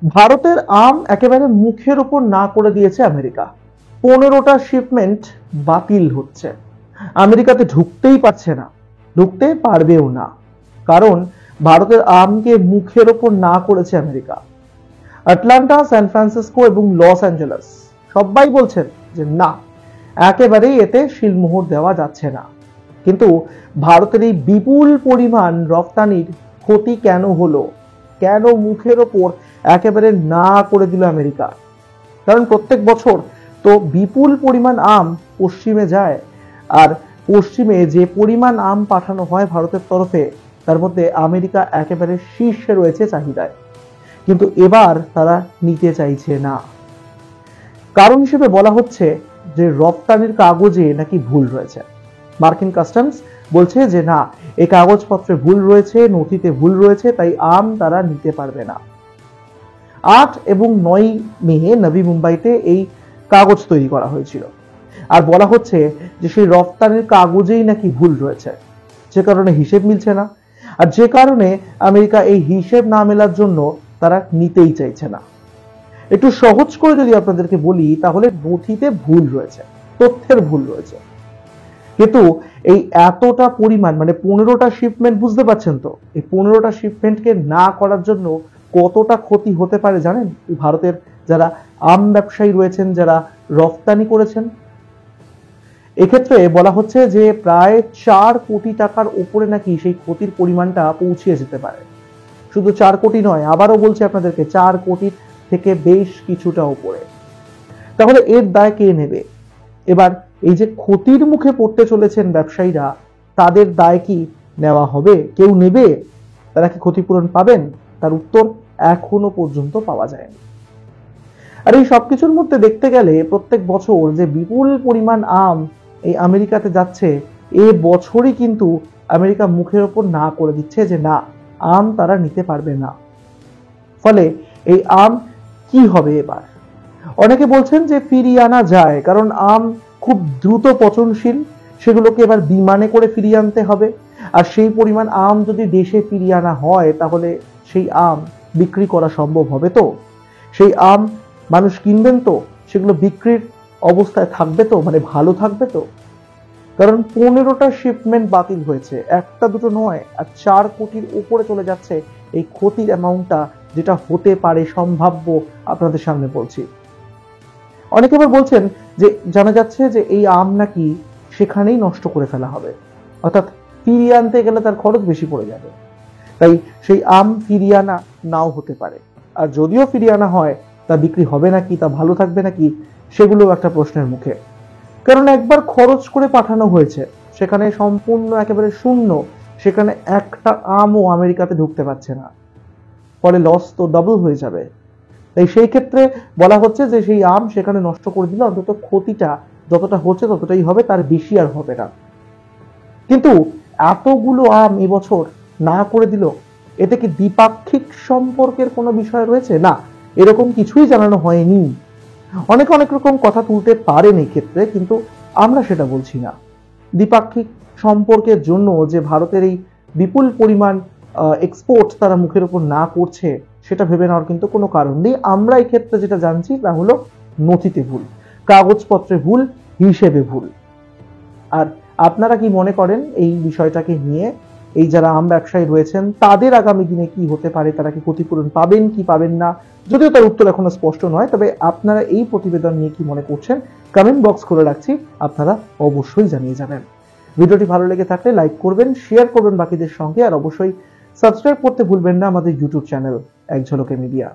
ভারতের আম একেবারে মুখের উপর না করে দিয়েছে আমেরিকা। 15টা শিপমেন্ট বাতিল হচ্ছে। আমেরিকাতে ঢুকতেই পারছে না, ঢুকতে পারবেও না, কারণ ভারতের আমকে মুখের ওপর না করেছে আমেরিকা। আটলান্টা, সান ফ্রান্সিসকো এবং লস অ্যাঞ্জেলেস সবাই বলছেন যে না, একেবারেই এতে শিলমোহর দেওয়া যাচ্ছে না। কিন্তু ভারতের এই বিপুল পরিমাণ রপ্তানির ক্ষতি কেন হলো, কেন মুখের ওপর একেবারে না করে দিল আমেরিকা? কারণ প্রত্যেক বছর তো বিপুল পরিমাণ আম পশ্চিমে যায়, আর পশ্চিমে যে পরিমাণ আম পাঠানো হয় ভারতের তরফে, তার মধ্যে আমেরিকা একেবারে শীর্ষে রয়েছে চাহিদায়। কিন্তু এবার তারা নিতে চাইছে না। কারণ হিসেবে বলা হচ্ছে যে রপ্তানির কাগজে নাকি ভুল রয়েছে। মার্কিন কাস্টমস বলছে যে না, এই কাগজপত্রে ভুল রয়েছে, নথিতে ভুল রয়েছে, তাই আম তারা নিতে পারবে না। 8 এবং 9 মে নবী মুম্বাইতে এই কাগজ তৈরি করা হয়েছিল, আর বলা হচ্ছে যে সেই রপ্তানির কাগজেই নাকি ভুল রয়েছে, যে কারণে হিসেব মিলছে না, আর যে কারণে আমেরিকা এই হিসেব না মেলার জন্য তারা নিতেই চাইছে না। একটু সহজ করে যদি আপনাদেরকে বলি, তাহলে নথিতে ভুল রয়েছে, তথ্যের ভুল রয়েছে। কিন্তু এই এতটা পরিমাণ, মানে 15টা শিপমেন্ট, বুঝতে পারছেন তো, এই 15টা শিপমেন্টকে না করার জন্য কতটা ক্ষতি হতে পারে জানেন ভারতের যারা আম ব্যবসায়ী রয়েছেন, যারা রপ্তানি করেছেন? এক্ষেত্রে বলা হচ্ছে যে প্রায় 4 কোটি টাকার উপরে নাকি সেই ক্ষতির পরিমাণটা পৌঁছিয়ে যেতে পারে। শুধু 4 কোটি নয়, আবারও বলছি আপনাদেরকে, 4 কোটির থেকে বেশ কিছুটা উপরে। তাহলে এর দায় কে নেবে? এবার এই যে ক্ষতির মুখে পড়তে চলেছেন ব্যবসায়ীরা, তাদের দায় কি নেওয়া হবে? কেউ নেবে? তারা কি ক্ষতিপূরণ পাবেন? তার উত্তর এখনো পর্যন্ত পাওয়া যায়নি। আর এই সবকিছুর মধ্যে দেখতে গেলে প্রত্যেক বছর যে বিপুল পরিমাণ আম এই আমেরিকাতে যাচ্ছে, এ বছরই কিন্তু আমেরিকা মুখের ওপর না করে দিচ্ছে যে না, আম তারা নিতে পারবে না। ফলে এই আম কি হবে এবার? অনেকে বলছেন যে ফিরিয়ে আনা যায়, কারণ আম খুব দ্রুত পচনশীল, সেগুলোকে এবার বিমানে করে ফিরিয়ে আনতে হবে। আর সেই পরিমাণ আম যদি দেশে ফিরিয়ে আনা হয়, তাহলে সেই আম বিক্রি করা সম্ভব হবে তো? সেই আম মানুষ কিনবেন তো? সেগুলো বিক্রির অবস্থায় থাকবে তো, মানে ভালো থাকবে তো? কারণ 15টা শিপমেন্ট বাতিল হয়েছে, একটা দুটো নয়, আর 4 কোটির উপরে চলে যাচ্ছে এই ক্ষতির অ্যামাউন্টটা, যেটা হতে পারে সম্ভাব্য। আপনাদের সামনে বলছি। অনেকে আবার বলছেন যে জানা যাচ্ছে যে এই আম নাকি সেখানেই নষ্ট করে ফেলা হবে, অর্থাৎ ফিরিয়ে আনতে গেলে তার খরচ বেশি পড়ে যাবে, তাই সেই আম ফিরিয়ে আনা নাও হতে পারে। আর যদিও ফিরিয়ে আনা হয়, তা বিক্রি হবে নাকি, তা ভালো থাকবে নাকি, সেগুলো একটা প্রশ্নের মুখে। কারণ একবার খরচ করে পাঠানো হয়েছে, সেখানে সম্পূর্ণ একেবারে শূন্য, সেখানে একটা আমও আমেরিকাতে ঢুকতে পারছে না, ফলে লস তো ডাবল হয়ে যাবে। তাই সেই ক্ষেত্রে বলা হচ্ছে যে সেই আম সেখানে নষ্ট করে দিলে অন্তত ক্ষতিটা যতটা হচ্ছে ততটাই হবে, তার বেশি আর হবে না। কিন্তু এতগুলো আম এবছর না করে দিল, এতে কি দ্বিপাক্ষিক সম্পর্কের কোনো বিষয় রয়েছে? না, এরকম কিছুই জানানো হয়নি। অনেকে অনেক রকম কথা তুলতে পারেন এই ক্ষেত্রে, কিন্তু আমরা সেটা বলছি না। দ্বিপাক্ষিক সম্পর্কের জন্য যে ভারতের এই বিপুল পরিমাণ এক্সপোর্ট তারা মুখের উপর না করছে, সেটা ভেবে নেওয়ার কিন্তু কোনো কারণ নেই। আমরা এই ক্ষেত্রে যেটা জানছি তা হলো নথিতে ভুল, কাগজপত্রে ভুল, হিসেবে ভুল। আর আপনারা কি মনে করেন এই বিষয়টাকে নিয়ে? এই যারা আম ব্যবসায়ী রয়েছেন, তাদের আগামী দিনে কি হতে পারে? তারা কি ক্ষতিপূরণ পাবেন কি পাবেন না? যদিও তার উত্তর এখনো স্পষ্ট নয়, তবে আপনারা এই প্রতিবেদন নিয়ে কি মনে করছেন কমেন্ট বক্স খুলে রাখছি, আপনারা অবশ্যই জানিয়ে যাবেন। ভিডিওটি ভালো লেগে থাকলে লাইক করবেন, শেয়ার করবেন বাকিদের সঙ্গে, আর অবশ্যই সাবস্ক্রাইব করতে ভুলবেন না আমাদের ইউটিউব চ্যানেল এক ঝলকে মিডিয়া।